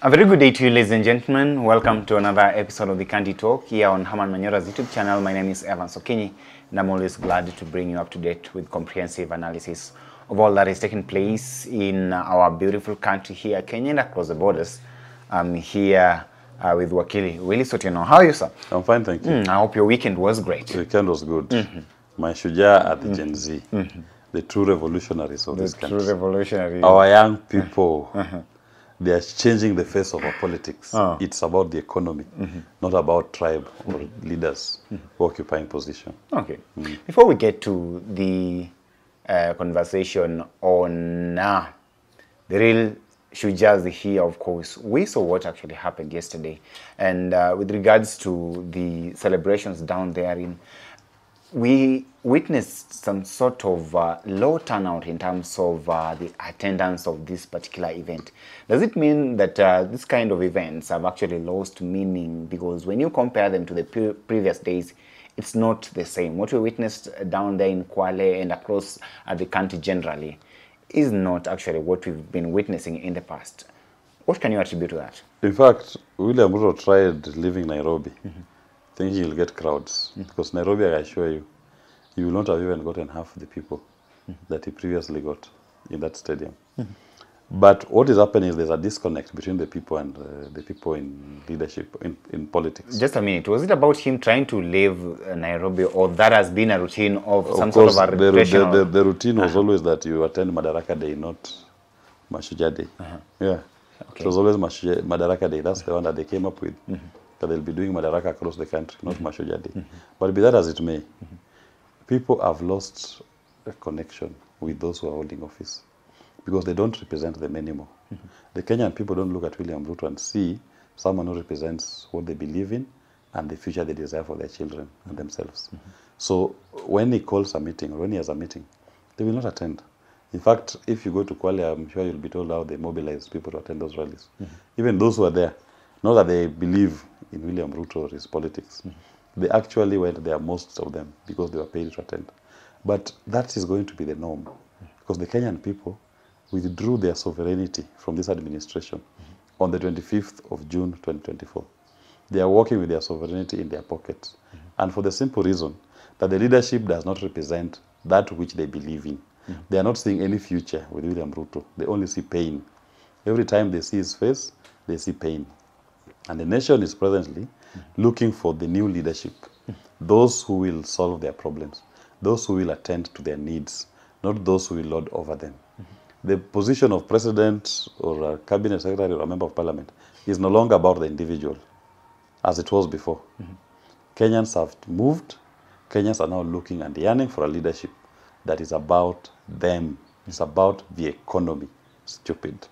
A very good day to you, ladies and gentlemen. Welcome to another episode of the Candy Talk here on Herman Manyora's YouTube channel. My name is Herman Manyora, and I'm always glad to bring you up to date with comprehensive analysis of all that is taking place in our beautiful country here, Kenya, and across the borders. I'm here with Wakili Willie Sotieno. How are you, sir? I'm fine, thank you. I hope your weekend was great. The weekend was good. My Shuja at the Gen Z, the true revolutionaries of this country. True revolutionary. Our young people, they are changing the face of our politics. It's about the economy, not about tribe or leaders occupying position. Okay. Before we get to the conversation on the real Shujas here, of course, we saw what actually happened yesterday. And with regards to the celebrations down there, we witnessed some sort of low turnout in terms of the attendance of this particular event. Does it mean that this kind of events have actually lost meaning? Because when you compare them to the previous days, it's not the same. What we witnessed down there in Kwale and across the country generally is not actually what we've been witnessing in the past. What can you attribute to that? In fact, William Ruto tried leaving Nairobi, thinking he'll get crowds. Because Nairobi, I assure you, he will not have even gotten half the people that he previously got in that stadium. But what is happening is there's a disconnect between the people and the people in leadership, in politics. Just a minute. Was it about him trying to leave Nairobi, or that has been a routine of some course, sort of a repression? the routine was always that you attend Madaraka Day, not Mashujaa Day. Yeah. Okay. It was always Madaraka Day. That's the one that they came up with. That they'll be doing Madaraka across the country, not Mashujaa Day. But be that as it may, people have lost a connection with those who are holding office because they don't represent them anymore. The Kenyan people don't look at William Ruto and see someone who represents what they believe in and the future they desire for their children and themselves. So when he calls a meeting, or when he has a meeting, they will not attend. In fact, if you go to Kwale, I'm sure you'll be told how they mobilize people to attend those rallies. Even those who are there, not that they believe in William Ruto or his politics. They actually went there, most of them, because they were paid to attend. But that is going to be the norm, because the Kenyan people withdrew their sovereignty from this administration on the 25th of June 2024. They are working with their sovereignty in their pockets. And for the simple reason that the leadership does not represent that which they believe in. They are not seeing any future with William Ruto. They only see pain. Every time they see his face, they see pain. And the nation is presently looking for the new leadership, those who will solve their problems, those who will attend to their needs, not those who will lord over them. The position of president or a cabinet secretary or a member of parliament is no longer about the individual as it was before. Kenyans have moved. Kenyans are now looking and yearning for a leadership that is about them. It's about the economy. Stupid.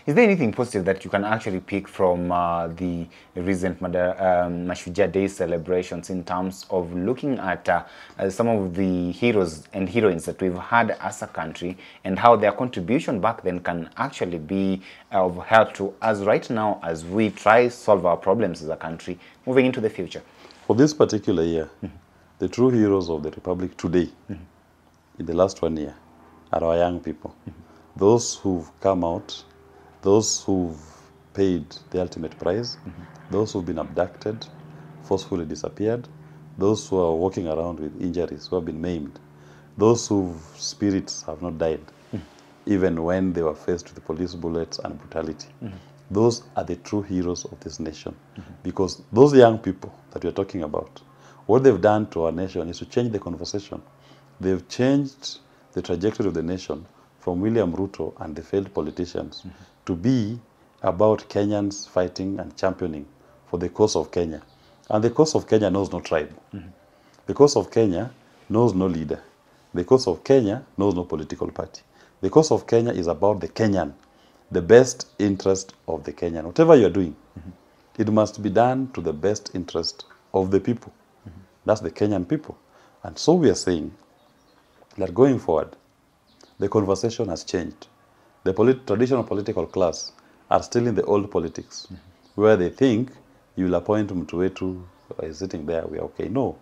Is there anything positive that you can actually pick from the recent Mashujaa Day celebrations in terms of looking at some of the heroes and heroines that we've had as a country and how their contribution back then can actually be of help to us right now as we try to solve our problems as a country moving into the future? For this particular year, the true heroes of the Republic today, in the last 1 year, are our young people. Those who've come out, those who've paid the ultimate price, those who've been abducted, forcefully disappeared, those who are walking around with injuries, who have been maimed, those whose spirits have not died, even when they were faced with police bullets and brutality. Those are the true heroes of this nation. Because those young people that we're talking about, what they've done to our nation is to change the conversation. They've changed the trajectory of the nation from William Ruto and the failed politicians to be about Kenyans fighting and championing for the cause of Kenya. And the cause of Kenya knows no tribe. The cause of Kenya knows no leader. The cause of Kenya knows no political party. The cause of Kenya is about the Kenyan, the best interest of the Kenyan. Whatever you're doing, it must be done to the best interest of the people. That's the Kenyan people. And so we are saying that going forward, the conversation has changed. The traditional political class are still in the old politics, where they think you'll appoint Mtuwetu is sitting there, we are okay. No.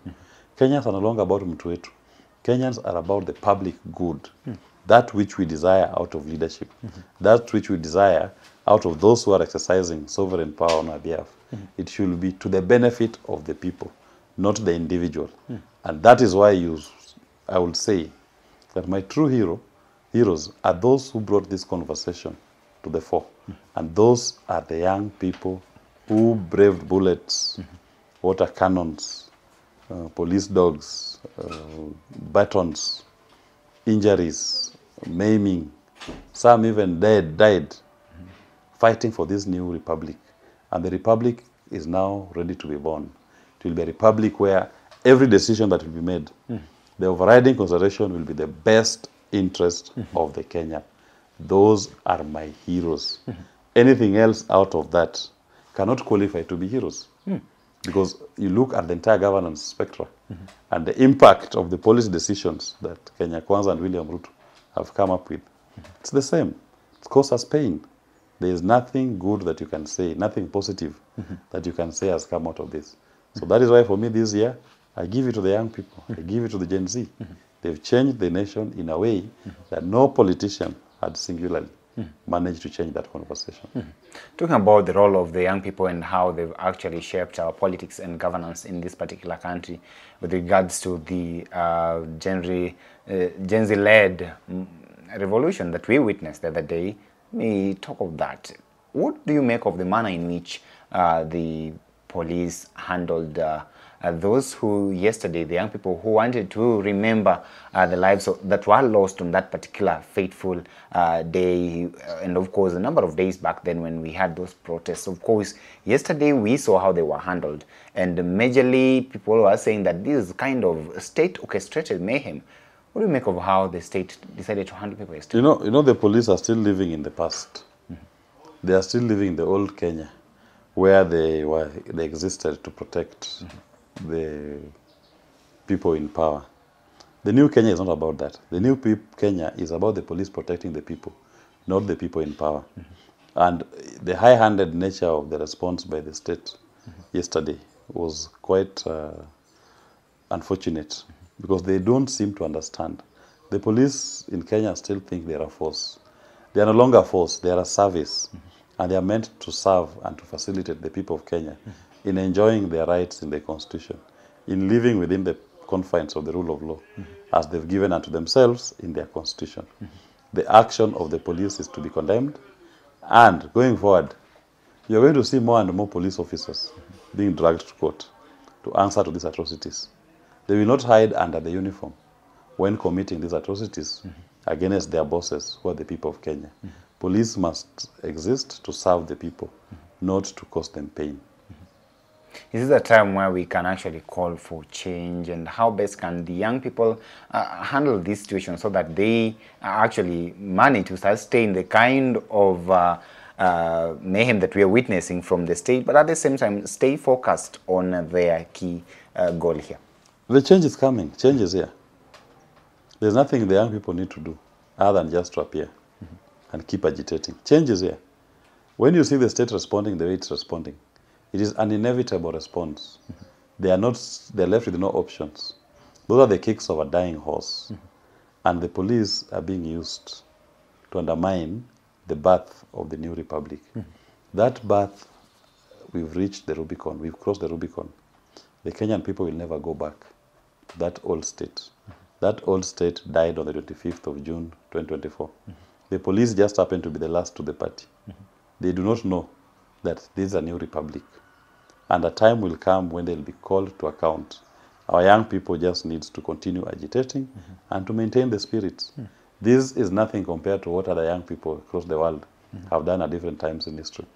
Kenyans are no longer about Mtuwetu. Kenyans are about the public good. That which we desire out of leadership. That which we desire out of those who are exercising sovereign power on our behalf, it should be to the benefit of the people, not the individual. And that is why I would say that my true heroes are those who brought this conversation to the fore. And those are the young people who braved bullets, water cannons, police dogs, batons, injuries, maiming. Some even died fighting for this new republic. And the republic is now ready to be born. It will be a republic where every decision that will be made, the overriding consideration will be the best interest of the Kenyan. Those are my heroes. Anything else out of that cannot qualify to be heroes. Because you look at the entire governance spectrum and the impact of the policy decisions that Kenya Kwanza and William Ruto have come up with. It's the same. It causes us pain. There is nothing good that you can say, nothing positive that you can say has come out of this. So that is why for me this year, I give it to the young people. I give it to the Gen Z. They've changed the nation in a way that no politician had singularly managed to change that conversation. Talking about the role of the young people and how they've actually shaped our politics and governance in this particular country with regards to the Gen Z-led revolution that we witnessed the other day, we talk of that. What do you make of the manner in which the police handled those who yesterday, the young people who wanted to remember the lives that were lost on that particular fateful day, and of course a number of days back then when we had those protests. Of course, yesterday we saw how they were handled, and majorly people were saying that this is kind of state-orchestrated mayhem. What do you make of how the state decided to handle people yesterday? You know the police are still living in the past. They are still living in the old Kenya, where they existed to protect the people in power. The new Kenya is not about that. The new Kenya is about the police protecting the people, not the people in power. And the high-handed nature of the response by the state yesterday was quite unfortunate, because they don't seem to understand. The police in Kenya still think they are a force. They are no longer a force, they are a service. And they are meant to serve and to facilitate the people of Kenya in enjoying their rights in the Constitution, in living within the confines of the rule of law, as they've given unto themselves in their Constitution. The action of the police is to be condemned, and going forward, you're going to see more and more police officers being dragged to court to answer to these atrocities. They will not hide under the uniform when committing these atrocities against their bosses, who are the people of Kenya. Police must exist to serve the people, not to cause them pain. Is this a time where we can actually call for change, and how best can the young people handle this situation so that they actually manage to sustain the kind of mayhem that we are witnessing from the state, but at the same time stay focused on their key goal here? The change is coming. Change is here. There's nothing the young people need to do other than just to appear and keep agitating. Change is here. When you see the state responding the way it's responding, it is an inevitable response. They're left with no options. Those are the kicks of a dying horse. And the police are being used to undermine the birth of the new republic. That birth, we've reached the Rubicon. We've crossed the Rubicon. The Kenyan people will never go back to that old state. That old state died on the 25th of June, 2024. The police just happened to be the last to the party. They do not know that this is a new republic. And a time will come when they'll be called to account. Our young people just need to continue agitating and to maintain the spirit. This is nothing compared to what other young people across the world have done at different times in history.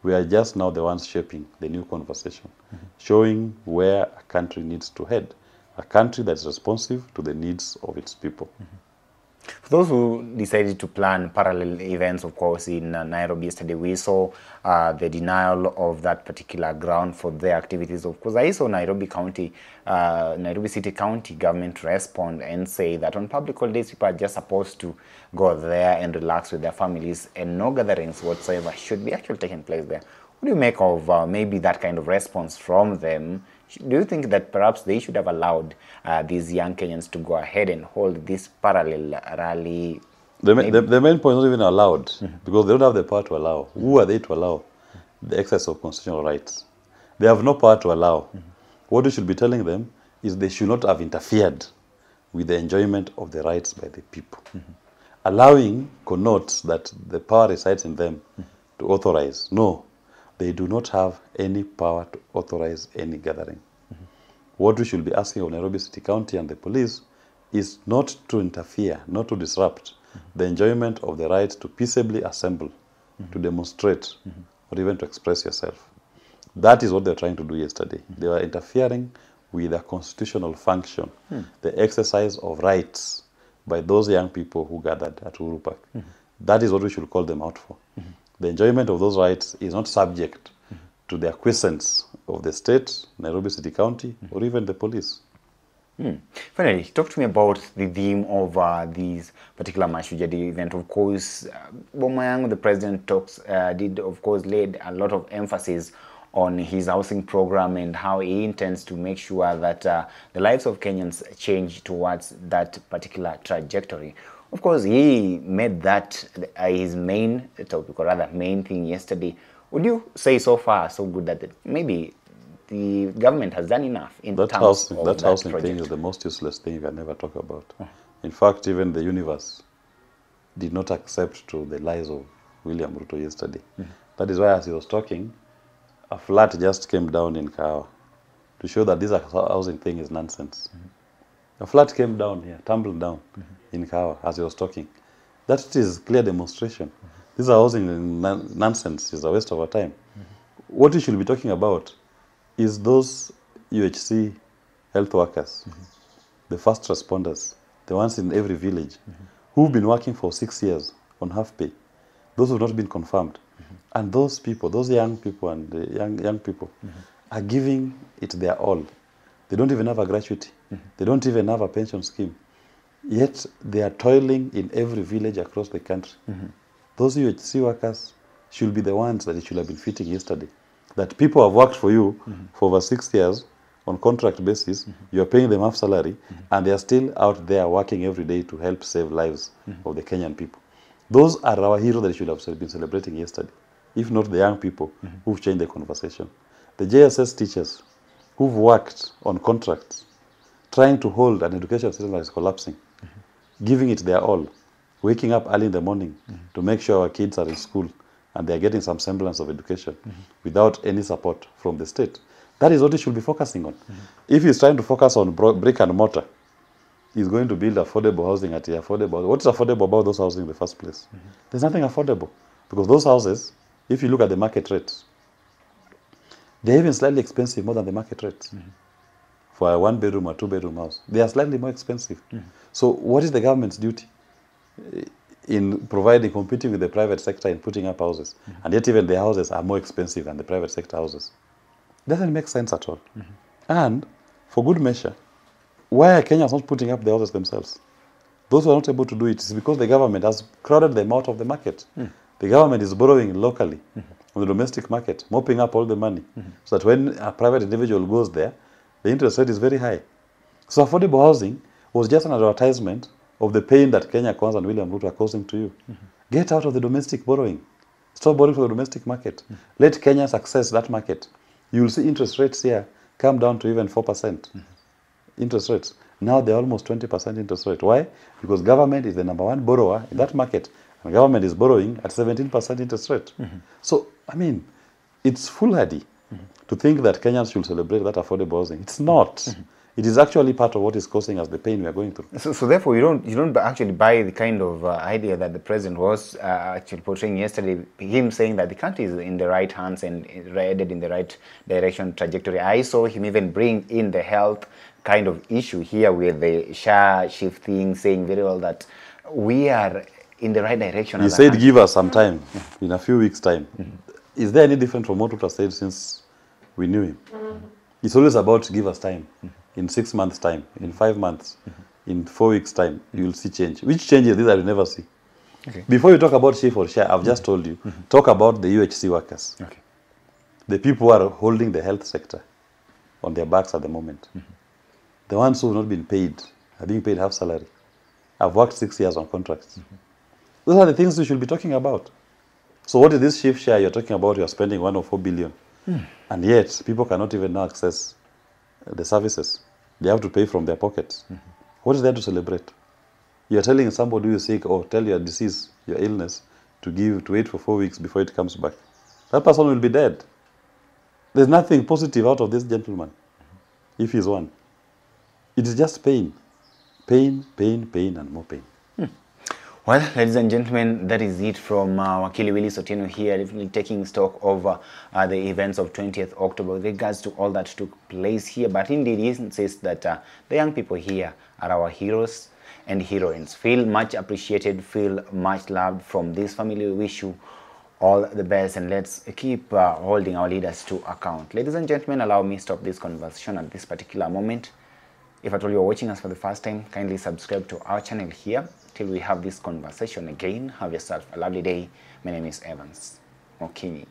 We are just now the ones shaping the new conversation, showing where a country needs to head, a country that's responsive to the needs of its people. For those who decided to plan parallel events, of course, in Nairobi yesterday, we saw the denial of that particular ground for their activities. Of course, I saw Nairobi City County government respond and say that on public holidays, people are just supposed to go there and relax with their families, and no gatherings whatsoever should be actually taking place there. What do you make of maybe that kind of response from them? Do you think that perhaps they should have allowed these young Kenyans to go ahead and hold this parallel rally The main point is not even allowed because they don't have the power to allow. Who are they to allow the excess of constitutional rights? They have no power to allow. What we should be telling them is they should not have interfered with the enjoyment of the rights by the people. Allowing connotes that the power resides in them to authorize. No, they do not have any power to authorize any gathering. What we should be asking of Nairobi City County and the police is not to interfere, not to disrupt the enjoyment of the right to peaceably assemble, to demonstrate, or even to express yourself. That is what they were trying to do yesterday. They were interfering with a constitutional function, the exercise of rights by those young people who gathered at Uhuru Park. That is what we should call them out for. The enjoyment of those rights is not subject to the acquiescence of the state, Nairobi City County, or even the police. Finally, talk to me about the theme of this particular Mashujadi event. Of course, Bomayang, the president, did, of course, laid a lot of emphasis on his housing program and how he intends to make sure that the lives of Kenyans change towards that particular trajectory. Of course, he made that his main topic, or rather main thing yesterday. Would you say so far so good that maybe the government has done enough in terms of that housing project? thing is the most useless thing you can never talk about. In fact, even the universe did not accept to the lies of William Ruto yesterday. That is why, as he was talking, a flat just came down in Kawa to show that this housing thing is nonsense. A flat came down here, tumbled down in Kawa as he was talking. That is clear demonstration. This housing nonsense is a waste of our time. What we should be talking about is those UHC health workers, the first responders, the ones in every village, who've been working for 6 years on half pay, those who have not been confirmed. And those people, those young people and the young people are giving it their all. They don't even have a gratuity. They don't even have a pension scheme. Yet they are toiling in every village across the country. Those UHC workers should be the ones that it should have been fitting yesterday. That people have worked for you for over 6 years on contract basis, you are paying them half salary, and they are still out there working every day to help save lives of the Kenyan people. Those are our heroes that should have been celebrating yesterday, if not the young people who've changed the conversation. The JSS teachers who've worked on contracts, trying to hold an education system that is collapsing, giving it their all, waking up early in the morning to make sure our kids are in school and they're getting some semblance of education without any support from the state. That is what he should be focusing on. If he's trying to focus on brick and mortar, he's going to build affordable housing at the affordable. What is affordable about those houses in the first place? There's nothing affordable, because those houses, if you look at the market rates, they're even slightly expensive more than the market rates. For a 1-bedroom or 2-bedroom house, they are slightly more expensive. So what is the government's duty in providing, competing with the private sector in putting up houses? And yet even the houses are more expensive than the private sector houses. Doesn't make sense at all. And for good measure, why are Kenyans not putting up the houses themselves? Those who are not able to do it is because the government has crowded them out of the market. The government is borrowing locally on the domestic market, mopping up all the money, so that when a private individual goes there, the interest rate is very high. So affordable housing was just an advertisement of the pain that Kenya Kwanza and William Ruto are causing to you. Get out of the domestic borrowing. Stop borrowing from the domestic market. Let Kenyans access that market. You will see interest rates here come down to even 4% interest rates. Now they're almost 20% interest rate. Why? Because government is the #1 borrower in that market, and government is borrowing at 17% interest rate. So, I mean, it's foolhardy to think that Kenyans should celebrate that affordable housing. It's not. It is actually part of what is causing us the pain we are going through. So therefore, you don't actually buy the kind of idea that the president was actually portraying yesterday. Him saying that the country is in the right hands and headed in the right direction trajectory. I saw him even bring in the health kind of issue here with the SHA shifting, saying very well that we are in the right direction. He said, give us some time, in a few weeks' time. Is there any different from what Ruto said since we knew him? It's always about give us time. In 6 months' time, in 5 months, in 4 weeks' time, you will see change. Which changes these I will never see. Okay. Before you talk about shift or share, I've just told you, talk about the UHC workers. Okay. The people who are holding the health sector on their backs at the moment. The ones who have not been paid, are being paid half salary. I've worked 6 years on contracts. Those are the things we should be talking about. So what is this shift share you're talking about? You're spending 104 billion. And yet, people cannot even now access the services. They have to pay from their pockets. What is there to celebrate? You're telling somebody who is sick, or tell your disease, your illness, to wait for 4 weeks before it comes back. That person will be dead. There's nothing positive out of this gentleman, if he's one. It is just pain. Pain, pain, pain, and more pain. Well, ladies and gentlemen, that is it from Wakili Willis Otieno here, definitely taking stock of the events of 20th October with regards to all that took place here. But indeed, he insists that the young people here are our heroes and heroines. Feel much appreciated, feel much loved from this family. We wish you all the best, and let's keep holding our leaders to account. Ladies and gentlemen, allow me to stop this conversation at this particular moment. If at all you're watching us for the first time, kindly subscribe to our channel here till we have this conversation again. Have yourself a lovely day. My name is Evans Mokini.